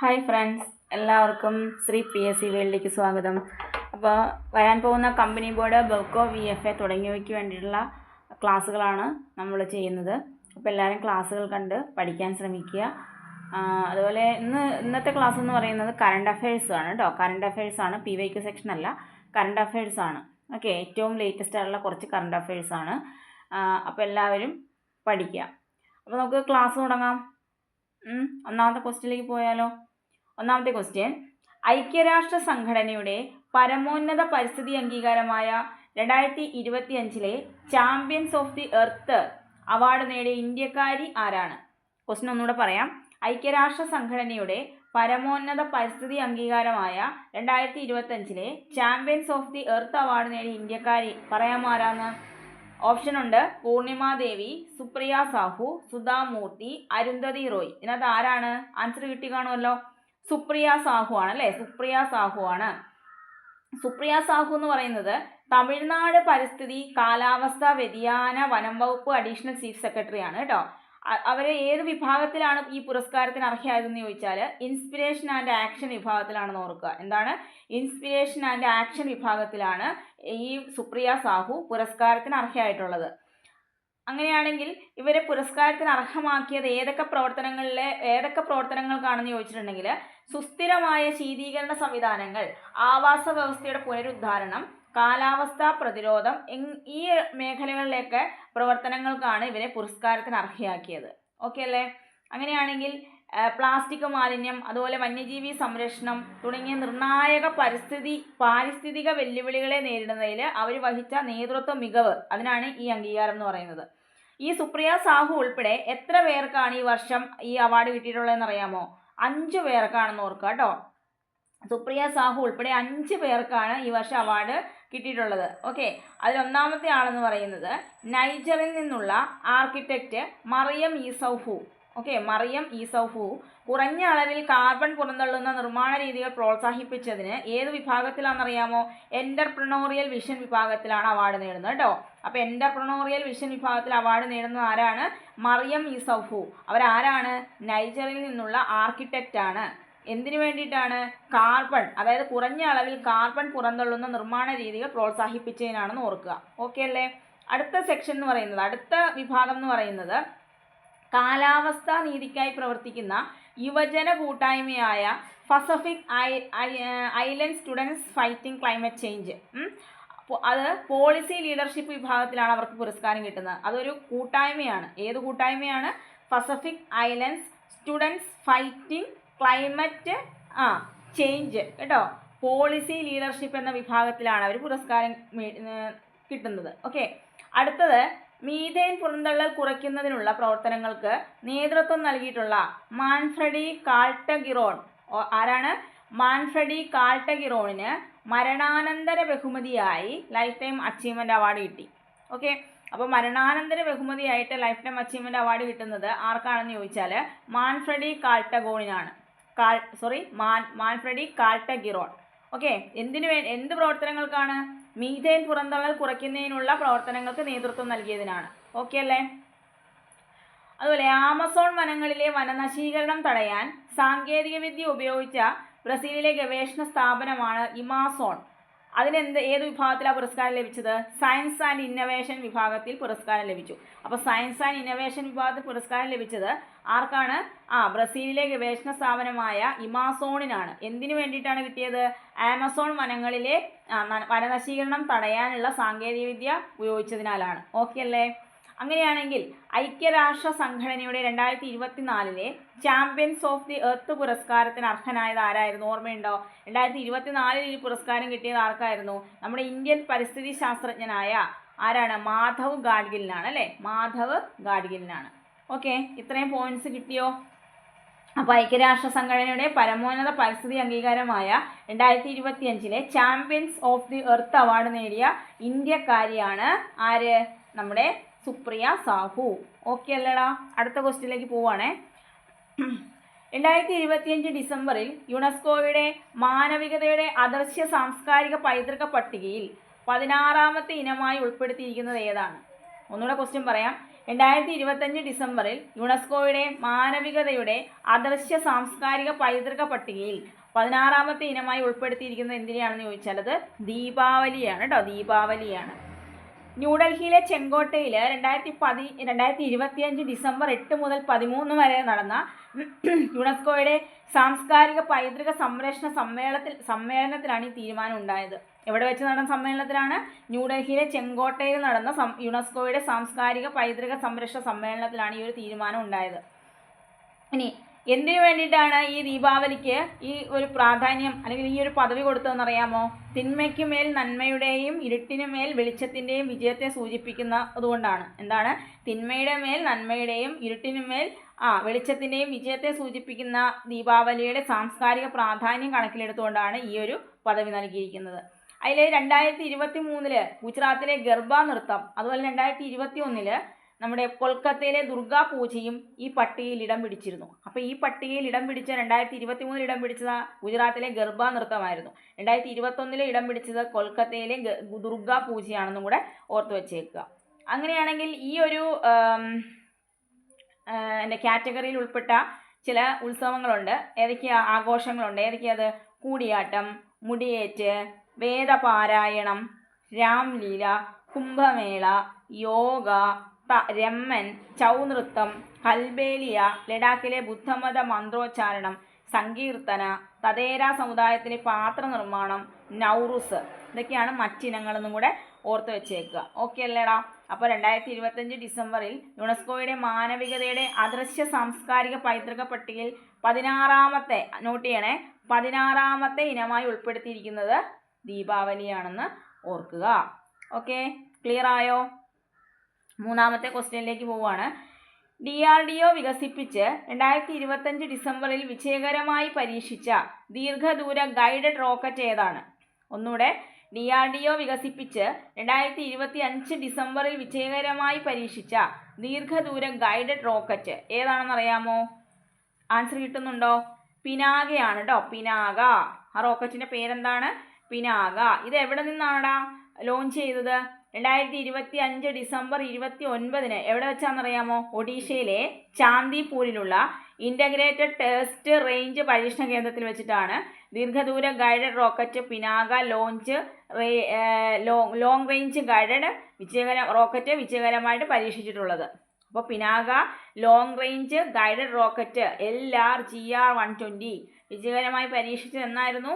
Hi friends, എല്ലാവർക്കും Shri PSC വേൾഡിലേക്ക് സ്വാഗതം. അപ്പോൾ വരാൻ പോകുന്ന കമ്പനി ബോർഡ്, ബെവ്കോ, VFA തുടങ്ങിയവയ്ക്ക് വേണ്ടിയിട്ടുള്ള ക്ലാസ്സുകളാണ് നമ്മൾ ചെയ്യുന്നത്. അപ്പോൾ എല്ലാവരും ക്ലാസ്സുകൾ കണ്ട് പഠിക്കാൻ ശ്രമിക്കുക. അതുപോലെ ഇന്നത്തെ ക്ലാസ് എന്ന് പറയുന്നത് കറണ്ട് അഫയേഴ്സ് ആണ് കേട്ടോ. കറണ്ട് അഫയേഴ്സ് ആണ്, PYQ സെക്ഷൻ അല്ല, കറണ്ട് അഫയേഴ്സ് ആണ്. ഓക്കെ, ഏറ്റവും ലേറ്റസ്റ്റ് ആയിട്ടുള്ള കുറച്ച് കറണ്ട് അഫയേഴ്സ് ആണ്. അപ്പോൾ എല്ലാവരും പഠിക്കുക. അപ്പോൾ നമുക്ക് ക്ലാസ് തുടങ്ങാം. ഒന്നാമത്തെ ക്വസ്റ്റ്യനിലേക്ക് പോയാലോ. ഒന്നാമത്തെ ക്വസ്റ്റ്യൻ, ഐക്യരാഷ്ട്ര സംഘടനയുടെ പരമോന്നത പരിസ്ഥിതി അംഗീകാരമായ 2025 champions of the earth award നേടിയ ഇന്ത്യക്കാരി ആരാണ്? ക്വസ്റ്റ്യൻ ഒന്നുകൂടെ പറയാം. ഐക്യരാഷ്ട്ര സംഘടനയുടെ പരമോന്നത പരിസ്ഥിതി അംഗീകാരമായ 2025 champions of the earth award നേടിയ ഇന്ത്യക്കാരി പറയാമോ ആരാന്ന്? ഓപ്ഷൻ ഉണ്ട്: പൂർണിമ ദേവി, സുപ്രിയ സാഹു, സുധാ മൂർത്തി, അരുന്ധതി റോയ്. ഇതിനകത്ത് ആരാണ്? ആൻസർ കിട്ടി കാണുമല്ലോ. സുപ്രിയ സാഹു ആണ് അല്ലേ. സുപ്രിയ സാഹു ആണ്. സുപ്രിയ സാഹു എന്ന് പറയുന്നത് തമിഴ്നാട് പരിസ്ഥിതി കാലാവസ്ഥാ വ്യതിയാന വനം വകുപ്പ് അഡീഷണൽ ചീഫ് സെക്രട്ടറി ആണ് കേട്ടോ. അവർ ഏത് വിഭാഗത്തിലാണ് ഈ പുരസ്കാരത്തിന് അർഹയായതെന്ന് ചോദിച്ചാൽ ഇൻസ്പിരേഷൻ ആൻഡ് ആക്ഷൻ വിഭാഗത്തിലാണെന്ന് ഓർക്കുക. എന്താണ്? ഇൻസ്പിരേഷൻ ആൻഡ് ആക്ഷൻ വിഭാഗത്തിലാണ് ഈ സുപ്രിയ സാഹു പുരസ്കാരത്തിന് അർഹയായിട്ടുള്ളത്. അങ്ങനെയാണെങ്കിൽ ഇവരെ പുരസ്കാരത്തിന് അർഹമാക്കിയത് ഏതൊക്കെ പ്രവർത്തനങ്ങൾക്കാണെന്ന് ചോദിച്ചിട്ടുണ്ടെങ്കിൽ സുസ്ഥിരമായ ശീതീകരണ സംവിധാനങ്ങൾ, ആവാസ വ്യവസ്ഥയുടെ പുനരുദ്ധാരണം, കാലാവസ്ഥാ പ്രതിരോധം, ഈ മേഖലകളിലേക്ക് പ്രവർത്തനങ്ങൾക്കാണ് ഇവരെ പുരസ്കാരത്തിന് അർഹയാക്കിയത്. ഓക്കെ അല്ലേ? അങ്ങനെയാണെങ്കിൽ പ്ലാസ്റ്റിക് മാലിന്യം, അതുപോലെ വന്യജീവി സംരക്ഷണം തുടങ്ങിയ നിർണായക പാരിസ്ഥിതിക വെല്ലുവിളികളെ നേരിടുന്നതിൽ അവർ വഹിച്ച നേതൃത്വ മികവ്, അതിനാണ് ഈ അംഗീകാരം എന്ന് പറയുന്നത്. ഈ സുപ്രിയ സാഹു ഉൾപ്പെടെ എത്ര പേർക്കാണ് ഈ വർഷം ഈ അവാർഡ് കിട്ടിയിട്ടുള്ളതെന്ന് അറിയാമോ? 5 പേർക്കാണെന്ന് ഓർക്കുക കേട്ടോ. സുപ്രിയ സാഹു ഉൾപ്പെടെ 5 പേർക്കാണ് ഈ വർഷം അവാർഡ് കിട്ടിയിട്ടുള്ളത്. ഓക്കെ, അതിൽ ഒന്നാമത്തെ ആളെന്ന് പറയുന്നത് നൈജറിൽ നിന്നുള്ള ആർക്കിടെക്റ്റ് മറിയം ഈസൗഫു. ഓക്കെ, മറിയം ഈസൗഫു കുറഞ്ഞ അളവിൽ കാർബൺ പുറന്തള്ളുന്ന നിർമ്മാണ രീതികൾ പ്രോത്സാഹിപ്പിച്ചതിന് ഏത് വിഭാഗത്തിലാണെന്നറിയാമോ? എൻ്റർപ്രണോറിയൽ വിഷൻ വിഭാഗത്തിലാണ് അവാർഡ് നേടുന്നത് കേട്ടോ. അപ്പോൾ എൻ്റർപ്രണോറിയൽ വിഷൻ വിഭാഗത്തിൽ അവാർഡ് നേടുന്നത് ആരാണ്? മറിയം ഈസൗഫു. അവരാരാണ്? നൈജറിൽ നിന്നുള്ള ആർക്കിടെക്റ്റ് ആണ്. എന്തിനു വേണ്ടിയിട്ടാണ്? കാർബൺ, അതായത് കുറഞ്ഞ അളവിൽ കാർബൺ പുറന്തള്ളുന്ന നിർമ്മാണ രീതികൾ പ്രോത്സാഹിപ്പിച്ചതിനാണെന്ന് ഓർക്കുക. ഓക്കെ അല്ലേ? അടുത്ത സെക്ഷൻ എന്ന് പറയുന്നത്, അടുത്ത വിഭാഗം എന്ന് പറയുന്നത് കാലാവസ്ഥാ നീതിക്കായി പ്രവർത്തിക്കുന്ന യുവജന കൂട്ടായ്മയായ Pacific island students fighting climate change. അത് പോളിസി ലീഡർഷിപ്പ് വിഭാഗത്തിലാണ് അവർക്ക് പുരസ്കാരം കിട്ടുന്നത്. അതൊരു കൂട്ടായ്മയാണ്. ഏത് കൂട്ടായ്മയാണ്? Pacific islands students fighting climate change കേട്ടോ. പോളിസി ലീഡർഷിപ്പ് എന്ന വിഭാഗത്തിലാണ് അവർ പുരസ്കാരം കിട്ടുന്നത്. ഓക്കെ, അടുത്തത് മീഥേൻ പുറന്തള്ളൽ കുറയ്ക്കുന്നതിനുള്ള പ്രവർത്തനങ്ങൾക്ക് നേതൃത്വം നൽകിയിട്ടുള്ള മാൻഫ്രെഡി കാൾട്ടഗിറോൺ. ആരാണ്? മാൻഫ്രെഡി കാൾട്ടഗിറോണിന് മരണാനന്തര ബഹുമതിയായി ലൈഫ് ടൈം അച്ചീവ്മെൻറ്റ് അവാർഡ് കിട്ടി. ഓക്കെ, അപ്പോൾ മരണാനന്തര ബഹുമതിയായിട്ട് ലൈഫ് ടൈം അച്ചീവ്മെൻറ്റ് അവാർഡ് കിട്ടുന്നത് ആർക്കാണെന്ന് ചോദിച്ചാൽ മാൻഫ്രെഡി കാൾട്ടഗോണിനാണ്. മാൻഫ്രെഡി കാൾട്ടഗിറോൺ. ഓക്കെ, എന്ത് പ്രവർത്തനങ്ങൾക്കാണ്? മീഥേൻ പുറന്തള്ളൽ കുറയ്ക്കുന്നതിനുള്ള പ്രവർത്തനങ്ങൾക്ക് നേതൃത്വം നൽകിയതിനാണ്. ഓക്കെ അല്ലേ? അതുപോലെ ആമസോൺ വനങ്ങളിലെ വനനശീകരണം തടയാൻ സാങ്കേതികവിദ്യ ഉപയോഗിച്ച ബ്രസീലിലെ ഗവേഷണ സ്ഥാപനമാണ് ഇമാസോൺ. ഏത് വിഭാഗത്തിലാണ് പുരസ്കാരം ലഭിച്ചത്? സയൻസ് ആൻഡ് ഇന്നവേഷൻ വിഭാഗത്തിൽ പുരസ്കാരം ലഭിച്ചു. അപ്പോൾ സയൻസ് ആൻഡ് ഇന്നവേഷൻ വിഭാഗത്തിൽ പുരസ്കാരം ലഭിച്ചത് ആർക്കാണ്? ബ്രസീലിലെ ഗവേഷണ സ്ഥാപനമായ ഇമാസോണിനാണ്. എന്തിനു വേണ്ടിയിട്ടാണ് കിട്ടിയത്? ആമസോൺ വനങ്ങളിലെ വനനശീകരണം തടയാനുള്ള സാങ്കേതികവിദ്യ ഉപയോഗിച്ചതിനാലാണ്. ഓക്കെ അല്ലേ? അങ്ങനെയാണെങ്കിൽ ഐക്യരാഷ്ട്ര സംഘടനയുടെ 2024 ചാമ്പ്യൻസ് ഓഫ് ദി എർത്ത് പുരസ്കാരത്തിന് അർഹനായത് ആരായിരുന്നു? ഓർമ്മയുണ്ടോ? 2024 ഈ പുരസ്കാരം കിട്ടിയത് ആർക്കായിരുന്നു? നമ്മുടെ ഇന്ത്യൻ പരിസ്ഥിതി ശാസ്ത്രജ്ഞനായ ആരാണ്? മാധവ് ഗാഡ്ഗിലിനാണ് അല്ലേ. മാധവ് ഗാഡ്ഗിലിനാണ്. ഓക്കെ, ഇത്രയും പോയിന്റ്സ് കിട്ടിയോ? അപ്പോൾ ഐക്യരാഷ്ട്ര സംഘടനയുടെ പരമോന്നത പരിസ്ഥിതി അംഗീകാരമായ 2025 champions of the earth award നേടിയ ഇന്ത്യക്കാരിയാണ് ആര്? നമ്മുടെ സുപ്രിയ സാഹു. ഓക്കെ അല്ലേടാ? അടുത്ത ക്വസ്റ്റ്യനിലേക്ക് പോവുകയാണേ. 2025 ഡിസംബറിൽ യുനെസ്കോയുടെ മാനവികതയുടെ അദൃശ്യ സാംസ്കാരിക പൈതൃക പട്ടികയിൽ 16ാമത്തെ ഇനമായി ഉൾപ്പെടുത്തിയിരിക്കുന്നത് ഏതാണ്? ഒന്നുകൂടെ ക്വസ്റ്റ്യൻ പറയാം. 2025 ഡിസംബറിൽ യുനെസ്കോയുടെ മാനവികതയുടെ അദൃശ്യ സാംസ്കാരിക പൈതൃക പട്ടികയിൽ 16ാമത്തെ ഇനമായി ഉൾപ്പെടുത്തിയിരിക്കുന്നത് എന്തിനെയാണെന്ന് ചോദിച്ചാൽ അത് ദീപാവലിയാണ് കേട്ടോ, ദീപാവലിയാണ്. ന്യൂഡൽഹിയിലെ ചെങ്കോട്ടയിൽ 2025 ഡിസംബർ 8 മുതൽ 13 വരെ നടന്ന യുനെസ്കോയുടെ സാംസ്കാരിക പൈതൃക സംരക്ഷണ സമ്മേളനത്തിലാണ് ഈ തീരുമാനം ഉണ്ടായത്. എവിടെ വെച്ച് നടന്ന സമ്മേളനത്തിലാണ്? ന്യൂഡൽഹിയിലെ ചെങ്കോട്ടയിൽ നടന്ന യുനെസ്കോയുടെ സാംസ്കാരിക പൈതൃക സംരക്ഷണ സമ്മേളനത്തിലാണ് ഈ ഒരു തീരുമാനം ഉണ്ടായത്. ഇനി എന്തിനു വേണ്ടിയിട്ടാണ് ഈ ദീപാവലിക്ക് ഈ ഒരു പ്രാധാന്യം അല്ലെങ്കിൽ ഈ ഒരു പദവി കൊടുത്തതെന്നറിയാമോ? തിന്മയ്ക്ക് മേൽ നന്മയുടെയും ഇരുട്ടിനു മേൽ വെളിച്ചത്തിൻ്റെയും വിജയത്തെ സൂചിപ്പിക്കുന്നതുകൊണ്ടാണ്. എന്താണ്? തിന്മയുടെ മേൽ നന്മയുടെയും ഇരുട്ടിനു മേൽ വെളിച്ചത്തിൻ്റെയും വിജയത്തെ സൂചിപ്പിക്കുന്ന ദീപാവലിയുടെ സാംസ്കാരിക പ്രാധാന്യം കണക്കിലെടുത്തുകൊണ്ടാണ് ഈ ഒരു പദവി നൽകിയിരിക്കുന്നത്. അതിൽ 2023 ഗുജറാത്തിലെ ഗർബ നൃത്തം, അതുപോലെ 2021 നമ്മുടെ കൊൽക്കത്തയിലെ ദുർഗാ പൂജയും ഈ പട്ടികയിൽ ഇടം പിടിച്ചിരുന്നു. അപ്പോൾ ഈ പട്ടികയിൽ ഇടം പിടിച്ച 2023 ഇടം പിടിച്ചത് ഗുജറാത്തിലെ ഗർബ നൃത്തമായിരുന്നു. 2021 ഇടം പിടിച്ചത് കൊൽക്കത്തയിലെ ദുർഗാ പൂജയാണെന്നും കൂടെ ഓർത്തു വെച്ചേക്കുക. അങ്ങനെയാണെങ്കിൽ ഈ ഒരു കാറ്റഗറിയിൽ ഉൾപ്പെട്ട ചില ഉത്സവങ്ങളുണ്ട്. ആഘോഷങ്ങളുണ്ട്. ഏതൊക്കെയത്? കൂടിയാട്ടം, മുടിയേറ്റ്, വേദപാരായണം, രാംലീല, കുംഭമേള, യോഗ, രമ്മൻ, ചൗനൃത്തം, കൽബേലിയ, ലഡാക്കിലെ ബുദ്ധമത മന്ത്രോച്ചാരണം, സങ്കീർത്തന, തദേര സമുദായത്തിലെ പാത്ര നിർമ്മാണം, നൗറുസ്, ഇതൊക്കെയാണ് മറ്റിനങ്ങളെന്നും കൂടെ ഓർത്ത് വെച്ചേക്കുക. ഓക്കെ അല്ലേടാ? അപ്പോൾ 2025 ഡിസംബറിൽ യുനെസ്കോയുടെ മാനവികതയുടെ അദൃശ്യ സാംസ്കാരിക പൈതൃക പട്ടികയിൽ 16ാമത്തെ, നോട്ട് ചെയ്യണേ, 16ാമത്തെ ഇനമായി ഉൾപ്പെടുത്തിയിരിക്കുന്നത് ദീപാവലിയാണെന്ന് ഓർക്കുക. ഓക്കെ, ക്ലിയർ ആയോ? 3ാമത്തെ ക്വസ്റ്റ്യനിലേക്ക് പോവുകയാണ്. DRDO വികസിപ്പിച്ച് 2025 ഡിസംബറിൽ വിജയകരമായി പരീക്ഷിച്ച ദീർഘദൂര ഗൈഡഡ് റോക്കറ്റ് ഏതാണ്? ഒന്നുകൂടെ, DRDO വികസിപ്പിച്ച് 2025 ഡിസംബറിൽ വിജയകരമായി പരീക്ഷിച്ച ദീർഘദൂര ഗൈഡഡ് റോക്കറ്റ് ഏതാണെന്ന് അറിയാമോ? ആൻസർ കിട്ടുന്നുണ്ടോ? പിനാകയാണ് കേട്ടോ, പിനാക. ആ റോക്കറ്റിൻ്റെ പേരെന്താണ്? പിനാക. ഇത് എവിടെ നിന്നാണ് ലോഞ്ച് ചെയ്തത്? 2025 ഡിസംബർ 29 എവിടെ വെച്ചാണെന്നറിയാമോ? ഒഡീഷയിലെ ചാന്ദിപൂരിലുള്ള ഇൻ്റഗ്രേറ്റഡ് ടെസ്റ്റ് റേഞ്ച് പരീക്ഷണ കേന്ദ്രത്തിൽ വെച്ചിട്ടാണ് ദീർഘദൂര guided rocket Pinaka long range guided rocket വിജയകരമായിട്ട് പരീക്ഷിച്ചിട്ടുള്ളത്. അപ്പോൾ Pinaka long range guided rocket LRGR-120 വിജയകരമായി പരീക്ഷിച്ചത് എന്നായിരുന്നു?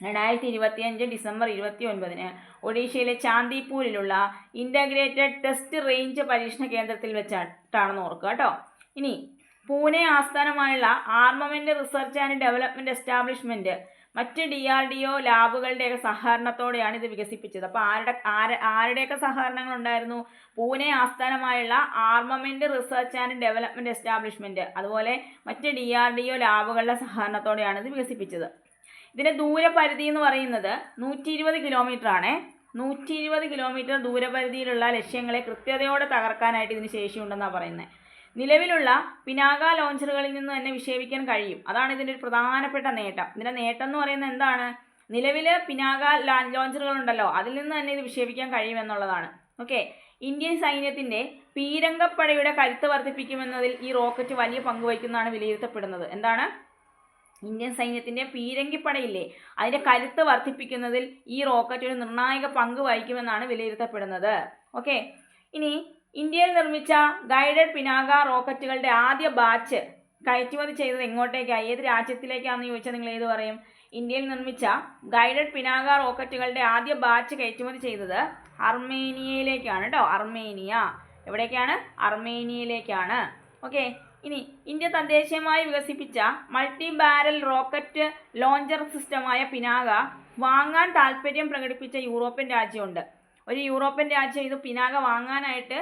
2025 ഡിസംബർ 29 ഒഡീഷയിലെ ചാന്ദിപൂരിലുള്ള ഇൻ്റഗ്രേറ്റഡ് ടെസ്റ്റ് റേഞ്ച് പരീക്ഷണ കേന്ദ്രത്തിൽ വെച്ചിട്ടാണെന്ന് ഓർക്കുക കേട്ടോ. ഇനി പൂനെ ആസ്ഥാനമായുള്ള armament research and development establishment മറ്റ് DRDO ലാബുകളുടെയൊക്കെ സഹകരണത്തോടെയാണ് ഇത് വികസിപ്പിച്ചത്. അപ്പോൾ ആരുടെയൊക്കെ സഹകരണങ്ങളുണ്ടായിരുന്നു? പൂനെ ആസ്ഥാനമായുള്ള armament research and development establishment, അതുപോലെ മറ്റ് DRDO ലാബുകളുടെ സഹകരണത്തോടെയാണ് ഇത് വികസിപ്പിച്ചത്. ഇതിൻ്റെ ദൂരപരിധി എന്ന് പറയുന്നത് 120 കിലോമീറ്റർ ആണ്. 120 കിലോമീറ്റർ ദൂരപരിധിയിലുള്ള ലക്ഷ്യങ്ങളെ കൃത്യതയോടെ തകർക്കാനായിട്ട് ഇതിന് ശേഷിയുണ്ടെന്നാണ് പറയുന്നത്. നിലവിലുള്ള പിനാക ലോഞ്ചറുകളിൽ നിന്ന് തന്നെ വിക്ഷേപിക്കാൻ കഴിയും. അതാണ് ഇതിൻ്റെ ഒരു പ്രധാനപ്പെട്ട നേട്ടം. ഇതിൻ്റെ നേട്ടം എന്ന് പറയുന്നത് എന്താണ്? നിലവിൽ പിനാക ലോഞ്ചറുകളുണ്ടല്ലോ, അതിൽ നിന്ന് തന്നെ ഇത് വിക്ഷേപിക്കാൻ കഴിയുമെന്നുള്ളതാണ്. ഓക്കെ, ഇന്ത്യൻ സൈന്യത്തിൻ്റെ പീരങ്കപ്പടയുടെ കരുത്ത് വർദ്ധിപ്പിക്കുമെന്നതിൽ ഈ റോക്കറ്റ് വലിയ പങ്ക് വഹിക്കുന്നതാണ് വിലയിരുത്തപ്പെടുന്നത്. എന്താണ്? ഇന്ത്യൻ സൈന്യത്തിൻ്റെ പീരങ്കിപ്പടയില്ലേ, അതിൻ്റെ കരുത്ത് വർദ്ധിപ്പിക്കുന്നതിൽ ഈ റോക്കറ്റ് ഒരു നിർണായക പങ്ക് വഹിക്കുമെന്നാണ് വിലയിരുത്തപ്പെടുന്നത്. ഓക്കെ, ഇനി ഇന്ത്യയിൽ നിർമ്മിച്ച ഗൈഡഡ് പിനാക റോക്കറ്റുകളുടെ ആദ്യ ബാച്ച് കയറ്റുമതി ചെയ്തത് എങ്ങോട്ടേക്കാണ്? ഏത് രാജ്യത്തിലേക്കാണെന്ന് ചോദിച്ചാൽ നിങ്ങൾ ഏത് പറയും? ഇന്ത്യയിൽ നിർമ്മിച്ച ഗൈഡഡ് പിനാക റോക്കറ്റുകളുടെ ആദ്യ ബാച്ച് കയറ്റുമതി ചെയ്തത് അർമേനിയയിലേക്കാണ് കേട്ടോ. അർമേനിയ. എവിടേക്കാണ്? അർമേനിയയിലേക്കാണ്. ഓക്കെ, ഇനി ഇന്ത്യ തദ്ദേശീയമായി വികസിപ്പിച്ച മൾട്ടി ബാരൽ റോക്കറ്റ് ലോഞ്ചർ സിസ്റ്റമായ പിനാക വാങ്ങാൻ താല്പര്യം പ്രകടിപ്പിച്ച യൂറോപ്യൻ രാജ്യമുണ്ട്. ഒരു യൂറോപ്യൻ രാജ്യം ഇത് പിനാക വാങ്ങാനായിട്ട്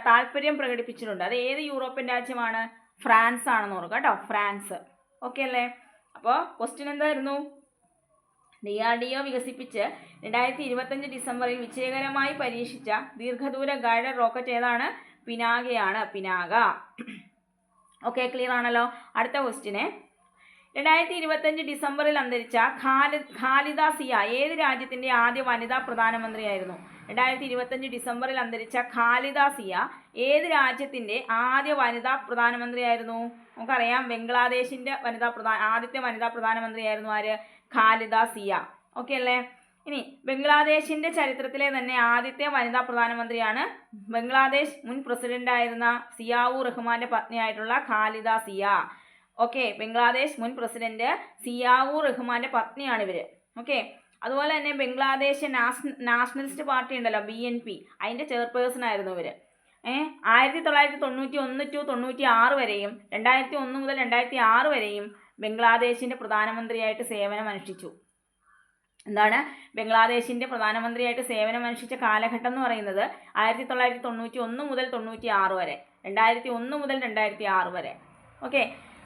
താല്പര്യം പ്രകടിപ്പിച്ചിട്ടുണ്ട്. അത് ഏത് യൂറോപ്യൻ രാജ്യമാണ്? ഫ്രാൻസ് ആണെന്ന് ഓർക്കുക കേട്ടോ, ഫ്രാൻസ്. ഓക്കെ അല്ലേ? അപ്പോൾ ക്വസ്റ്റ്യൻ എന്തായിരുന്നു? DRDO വികസിപ്പിച്ച് 2025 ഡിസംബറിൽ വിജയകരമായി പരീക്ഷിച്ച ദീർഘദൂര ഗൈഡഡ് റോക്കറ്റ് ഏതാണ്? പിനാകയാണ്, പിനാക. ഓക്കെ, ക്ലിയർ ആണല്ലോ. അടുത്ത ക്വസ്റ്റ്യന്, 2025 ഡിസംബറിൽ അന്തരിച്ച ഖാലിദ സിയ ഏത് രാജ്യത്തിൻ്റെ ആദ്യ വനിതാ പ്രധാനമന്ത്രിയായിരുന്നു? 2025 ഡിസംബറിൽ അന്തരിച്ച ഖാലിദ സിയ ഏത് രാജ്യത്തിൻ്റെ ആദ്യ വനിതാ പ്രധാനമന്ത്രിയായിരുന്നു? നമുക്കറിയാം ബംഗ്ലാദേശിൻ്റെ ആദ്യത്തെ വനിതാ പ്രധാനമന്ത്രിയായിരുന്നു ആര്? ഖാലിദ സിയ. ഓക്കെ അല്ലേ? ഇനി ബംഗ്ലാദേശിൻ്റെ ചരിത്രത്തിലെ തന്നെ ആദ്യത്തെ വനിതാ പ്രധാനമന്ത്രിയാണ് ബംഗ്ലാദേശ് മുൻ പ്രസിഡന്റായിരുന്ന സിയാവുർ റഹ്മാന്റെ പത്നിയായിട്ടുള്ള ഖാലിദ സിയ. ഓക്കെ, ബംഗ്ലാദേശ് മുൻ പ്രസിഡന്റ് സിയാവുർ റഹ്മാന്റെ പത്നിയാണ് ഇവർ. ഓക്കെ, അതുപോലെ തന്നെ ബംഗ്ലാദേശ് നാഷണലിസ്റ്റ് പാർട്ടി ഉണ്ടല്ലോ BNP, അതിൻ്റെ ചെയർപേഴ്സൺ ആയിരുന്നു ഇവർ. 1991 to 96 വരെയും 2001 മുതൽ 2006 വരെയും ബംഗ്ലാദേശിൻ്റെ പ്രധാനമന്ത്രിയായിട്ട് സേവനമനുഷ്ഠിച്ചു. എന്താണ് ബംഗ്ലാദേശിൻ്റെ പ്രധാനമന്ത്രിയായിട്ട് സേവനമനുഷ്ഠിച്ച കാലഘട്ടം എന്ന് പറയുന്നത് 1991 മുതൽ 96 വരെ, 2001 മുതൽ 2006 വരെ. ഓക്കെ,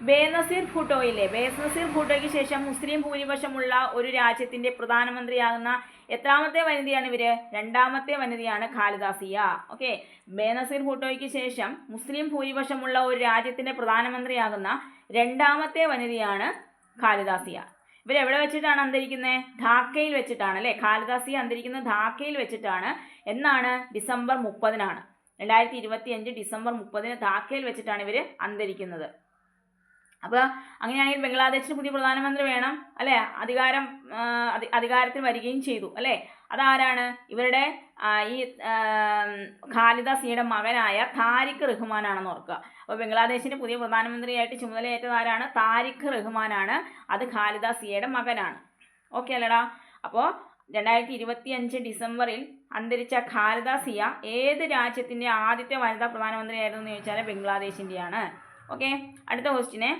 ബേനസീർ ഭൂട്ടോയ്ക്ക് ശേഷം മുസ്ലിം ഭൂരിപക്ഷമുള്ള ഒരു രാജ്യത്തിൻ്റെ പ്രധാനമന്ത്രിയാകുന്ന എത്രാമത്തെ വനിതയാണ് ഇവർ? രണ്ടാമത്തെ വനിതയാണ് ഖാലിദ സിയ. ഓക്കെ, ബേനസീർ ഭൂട്ടോയ്ക്ക് ശേഷം മുസ്ലിം ഭൂരിപക്ഷമുള്ള ഒരു രാജ്യത്തിൻ്റെ പ്രധാനമന്ത്രിയാകുന്ന രണ്ടാമത്തെ വനിതയാണ് ഖാലിദ സിയ. ഇവരെവിടെ വെച്ചിട്ടാണ് അന്തരിക്കുന്നത്? ധാക്കയിൽ വെച്ചിട്ടാണ് അല്ലേ? ഖാലിദ സിയ അന്തരിക്കുന്നത് ധാക്കയിൽ വെച്ചിട്ടാണ്. എന്നാണ്? ഡിസംബർ 30-നാണ്. 2025 ഡിസംബർ 30-ന് ധാക്കയിൽ വെച്ചിട്ടാണ് ഇവർ അന്തരിക്കുന്നത്. അപ്പോൾ അങ്ങനെയാണെങ്കിൽ ബംഗ്ലാദേശിന് പുതിയ പ്രധാനമന്ത്രി വേണം അല്ലേ? അധികാരത്തിൽ വരികയും ചെയ്തു അല്ലേ? അതാരാണ്? ഇവരുടെ ഈ ഖാലിദ സിയയുടെ മകനായ താരിഖ് റഹ്മാനാണെന്ന് ഓർക്കുക. അപ്പോൾ ബംഗ്ലാദേശിൻ്റെ പുതിയ പ്രധാനമന്ത്രിയായിട്ട് ചുമതലയേറ്റത് ആരാണ്? താരിഖ് റഹ്മാനാണ്. അത് ഖാലിദ സിയയുടെ മകനാണ്. ഓക്കെ അല്ലേടാ? അപ്പോൾ 2025 ഡിസംബറിൽ അന്തരിച്ച ഖാലിദ സിയ ഏത് രാജ്യത്തിൻ്റെ ആദ്യത്തെ വനിതാ പ്രധാനമന്ത്രിയായിരുന്നു എന്ന് ചോദിച്ചാൽ ബംഗ്ലാദേശിൻ്റെയാണ്. ഓക്കെ, അടുത്ത ക്വസ്റ്റിനെ,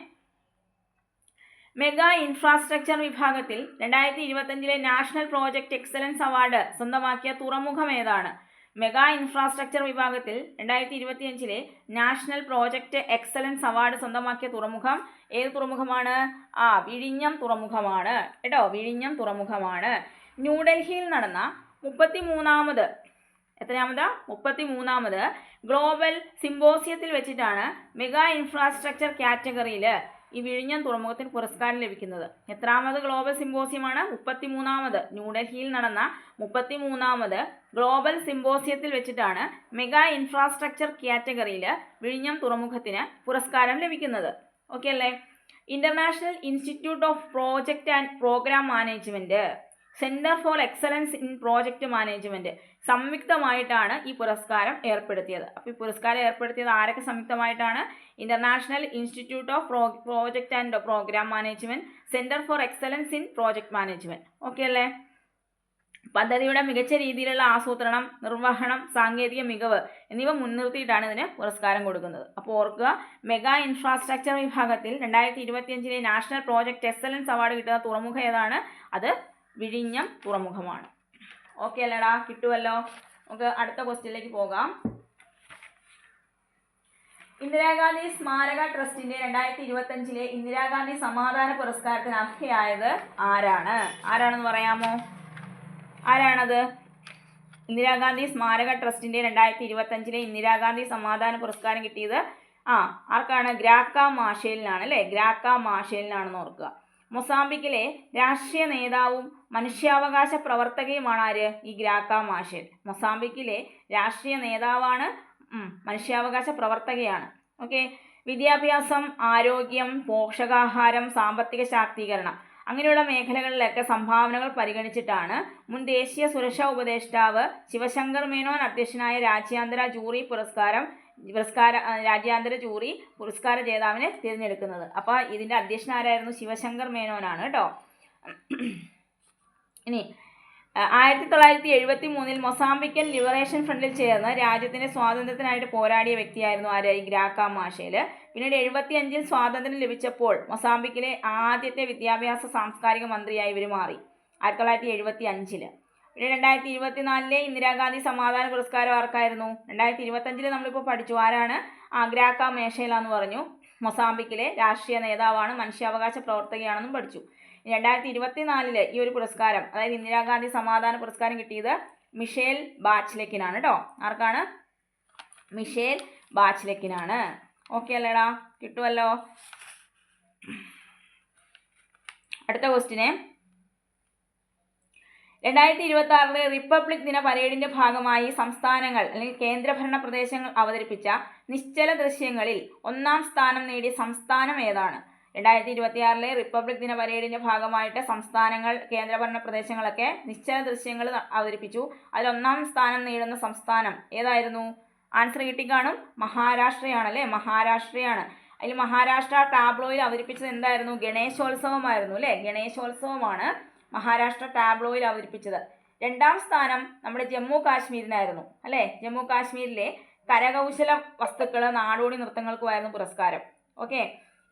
മെഗാ ഇൻഫ്രാസ്ട്രക്ചർ വിഭാഗത്തിൽ 2025 നാഷണൽ പ്രോജക്റ്റ് എക്സലൻസ് അവാർഡ് സ്വന്തമാക്കിയ തുറമുഖം ഏതാണ്? മെഗാ ഇൻഫ്രാസ്ട്രക്ചർ വിഭാഗത്തിൽ 2025 നാഷണൽ പ്രോജക്റ്റ് എക്സലൻസ് അവാർഡ് സ്വന്തമാക്കിയ തുറമുഖം ഏത് തുറമുഖമാണ്? വിഴിഞ്ഞം തുറമുഖമാണ് കേട്ടോ, വിഴിഞ്ഞം തുറമുഖമാണ്. ന്യൂഡൽഹിയിൽ നടന്ന 33ാമത് ഗ്ലോബൽ സിംബോസിയത്തിൽ വെച്ചിട്ടാണ് മെഗാ ഇൻഫ്രാസ്ട്രക്ചർ കാറ്റഗറിയിൽ ഈ വിഴിഞ്ഞം തുറമുഖത്തിന് പുരസ്കാരം ലഭിക്കുന്നത്. എത്രാമത് ഗ്ലോബൽ സിംബോസിയമാണ്? 33ാമത്. ന്യൂഡൽഹിയിൽ നടന്ന 33ാമത് ഗ്ലോബൽ സിംബോസിയത്തിൽ വെച്ചിട്ടാണ് മെഗാ ഇൻഫ്രാസ്ട്രക്ചർ കാറ്റഗറിയിൽ വിഴിഞ്ഞം തുറമുഖത്തിന് പുരസ്കാരം ലഭിക്കുന്നത്. ഓക്കെ അല്ലേ? International institute of project and programme management, centre for excellence in project management സംയുക്തമായിട്ടാണ് ഈ പുരസ്കാരം ഏർപ്പെടുത്തിയത്. അപ്പോൾ ഈ പുരസ്കാരം ഏർപ്പെടുത്തിയത് ആരൊക്കെ സംയുക്തമായിട്ടാണ്? International institute of project and programme management, centre for excellence in project management. Okay അല്ലേ? പദ്ധതിയുടെ മികച്ച രീതിയിലുള്ള ആസൂത്രണം, നിർവഹണം, സാങ്കേതിക മികവ് എന്നിവ മുൻനിർത്തിയിട്ടാണ് ഇതിന് പുരസ്കാരം കൊടുക്കുന്നത്. അപ്പോൾ ഓർക്കുക, മെഗാ ഇൻഫ്രാസ്ട്രക്ചർ വിഭാഗത്തിൽ 2025 നാഷണൽ പ്രോജക്റ്റ് എക്സലൻസ് അവാർഡ് കിട്ടുന്ന തുറമുഖം ഏതാണ്? അത് വിഴിഞ്ഞം തുറമുഖമാണ്. ഓക്കെ അല്ലേടാ? കിട്ടുമല്ലോ. നമുക്ക് അടുത്ത ക്വസ്റ്റ്യനിലേക്ക് പോകാം. ഇന്ദിരാഗാന്ധി സ്മാരക ട്രസ്റ്റിന്റെ 2025 ഇന്ദിരാഗാന്ധി സമാധാന പുരസ്കാരത്തിന് അർഹയായത് ആരാണെന്ന് പറയാമോ? ആരാണത്? ഇന്ദിരാഗാന്ധി സ്മാരക ട്രസ്റ്റിന്റെ 2025 ഇന്ദിരാഗാന്ധി സമാധാന പുരസ്കാരം കിട്ടിയത് ആർക്കാണ്? ഗ്രാക്ക മാഷേലിനാണ് അല്ലേ? ഗ്രാക്ക മാഷേലിനാണെന്ന് ഓർക്കുക. മൊസാംബിക്കിലെ രാഷ്ട്രീയ നേതാവും മനുഷ്യാവകാശ പ്രവർത്തകയുമാണ് ആര്? ഈ ഗ്രാക്ക മാഷേൽ. മൊസാംബിക്കിലെ രാഷ്ട്രീയ നേതാവാണ്, മനുഷ്യാവകാശ പ്രവർത്തകയാണ്. ഓക്കെ, വിദ്യാഭ്യാസം, ആരോഗ്യം, പോഷകാഹാരം, സാമ്പത്തിക ശാക്തീകരണം അങ്ങനെയുള്ള മേഖലകളിലൊക്കെ സംഭാവനകൾ പരിഗണിച്ചിട്ടാണ് മുൻ ദേശീയ സുരക്ഷാ ഉപദേഷ്ടാവ് ശിവശങ്കർ മേനോൻ അധ്യക്ഷനായ രാജ്യാന്തര ജൂറി പുരസ്കാര ജേതാവിനെ തിരഞ്ഞെടുക്കുന്നത്. അപ്പോൾ ഇതിൻ്റെ അധ്യക്ഷൻ ആരായിരുന്നു? ശിവശങ്കർ മേനോനാണ് കേട്ടോ. ഇനി 1973 മൊസാംബിക്കൻ ലിബറേഷൻ ഫ്രണ്ടിൽ ചേർന്ന് രാജ്യത്തിൻ്റെ സ്വാതന്ത്ര്യത്തിനായിട്ട് പോരാടിയ വ്യക്തിയായിരുന്നു ആര്? ഈ ഗ്രാക്ക മാഷേൽ. പിന്നീട് 75 സ്വാതന്ത്ര്യം ലഭിച്ചപ്പോൾ മൊസാംബിക്കിലെ ആദ്യത്തെ വിദ്യാഭ്യാസ സാംസ്കാരിക മന്ത്രിയായി ഇവർ മാറി 1975. പിന്നെ 2024 ഇന്ദിരാഗാന്ധി സമാധാന പുരസ്കാരം ആർക്കായിരുന്നു? 2025 നമ്മളിപ്പോൾ പഠിച്ചു. ആരാണ്? ഗ്രാക്ക മാഷേലാന്ന് പറഞ്ഞു. മൊസാംബിക്കിലെ രാഷ്ട്രീയ നേതാവാണ്, മനുഷ്യാവകാശ പ്രവർത്തകയാണെന്നും പഠിച്ചു. 2024 ഈ ഒരു പുരസ്കാരം, അതായത് ഇന്ദിരാഗാന്ധി സമാധാന പുരസ്കാരം കിട്ടിയത് മിഷേൽ ബാച്ലെറ്റിനാണ് കേട്ടോ. ആർക്കാണ്? മിഷേൽ ബാച്ലെറ്റിനാണ്. ഓക്കെ അല്ലേടാ? കിട്ടുമല്ലോ. അടുത്ത ക്വസ്റ്റിന് 2026 റിപ്പബ്ലിക് ദിന പരേഡിന്റെ ഭാഗമായി സംസ്ഥാനങ്ങൾ അല്ലെങ്കിൽ കേന്ദ്രഭരണ പ്രദേശങ്ങൾ അവതരിപ്പിച്ച നിശ്ചല ദൃശ്യങ്ങളിൽ 1-ാം സ്ഥാനം നേടിയ സംസ്ഥാനം ഏതാണ്? 2026 റിപ്പബ്ലിക് ദിന പരേഡിന്റെ ഭാഗമായിട്ട് സംസ്ഥാനങ്ങൾ, കേന്ദ്രഭരണ പ്രദേശങ്ങളൊക്കെ നിശ്ചല ദൃശ്യങ്ങൾ അവതരിപ്പിച്ചു. അതിൽ 1-ാം സ്ഥാനം നേടുന്ന സംസ്ഥാനം ഏതായിരുന്നു? ആൻസർ കിട്ടിക്കാണും. മഹാരാഷ്ട്രയാണ് അല്ലേ? മഹാരാഷ്ട്രയാണ്. അതിൽ മഹാരാഷ്ട്ര ടാബ്ലോയിൽ അവതരിപ്പിച്ചത് എന്തായിരുന്നു? ഗണേശോത്സവമായിരുന്നു അല്ലേ? ഗണേശോത്സവമാണ് മഹാരാഷ്ട്ര ടാബ്ലോയിൽ അവതരിപ്പിച്ചത്. 2-ാം സ്ഥാനം നമ്മുടെ ജമ്മു കാശ്മീരിനായിരുന്നു അല്ലേ? ജമ്മു കാശ്മീരിലെ കരകൗശല വസ്തുക്കൾ, നാടോടി നൃത്തങ്ങൾക്കുമായിരുന്നു പുരസ്കാരം. ഓക്കെ.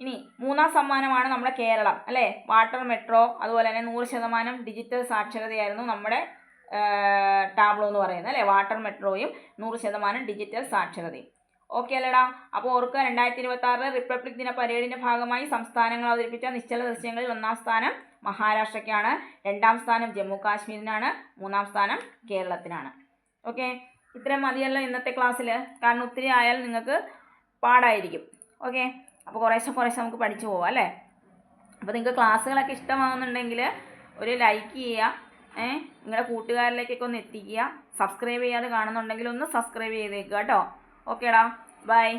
ഇനി 3-ാം സമ്മാനമാണ് നമ്മുടെ കേരളം അല്ലേ? വാട്ടർ മെട്രോ, അതുപോലെ തന്നെ 100% ഡിജിറ്റൽ സാക്ഷരതയായിരുന്നു നമ്മുടെ ടാബ്ലോ എന്ന് പറയുന്നത് അല്ലേ? വാട്ടർ മെട്രോയും 100% ഡിജിറ്റൽ സാക്ഷരതയും. ഓക്കെ അല്ലേടാ? അപ്പോൾ ഓർക്കുക, 2026 റിപ്പബ്ലിക് ദിന പരേഡിന്റെ ഭാഗമായി സംസ്ഥാനങ്ങൾ അവതരിപ്പിച്ച നിശ്ചല ദൃശ്യങ്ങളിൽ 1-ാം സ്ഥാനം മഹാരാഷ്ട്രയ്ക്കാണ്, 2-ാം സ്ഥാനം ജമ്മു കാശ്മീരിനാണ്, 3-ാം സ്ഥാനം കേരളത്തിനാണ്. ഓക്കെ. ഇത്രയും മതിയല്ലോ ഇന്നത്തെ ക്ലാസ്സിൽ. കാരണം ഒത്തിരി ആയാൽ നിങ്ങൾക്ക് പാടായിരിക്കും. ഓക്കെ. അപ്പോൾ കുറേശ്ശെ നമുക്ക് പഠിച്ചു പോവാം അല്ലേ? അപ്പോൾ നിങ്ങൾക്ക് ക്ലാസ്സുകളൊക്കെ ഇഷ്ടമാകുന്നുണ്ടെങ്കിൽ ഒരു ലൈക്ക് ചെയ്യുക, നിങ്ങളുടെ കൂട്ടുകാരിലേക്കൊക്കെ ഒന്ന് എത്തിക്കുക. സബ്സ്ക്രൈബ് ചെയ്യാതെ കാണുന്നുണ്ടെങ്കിൽ ഒന്ന് സബ്സ്ക്രൈബ് ചെയ്തേക്കുക കേട്ടോ. ഓക്കേടാ, ബൈ.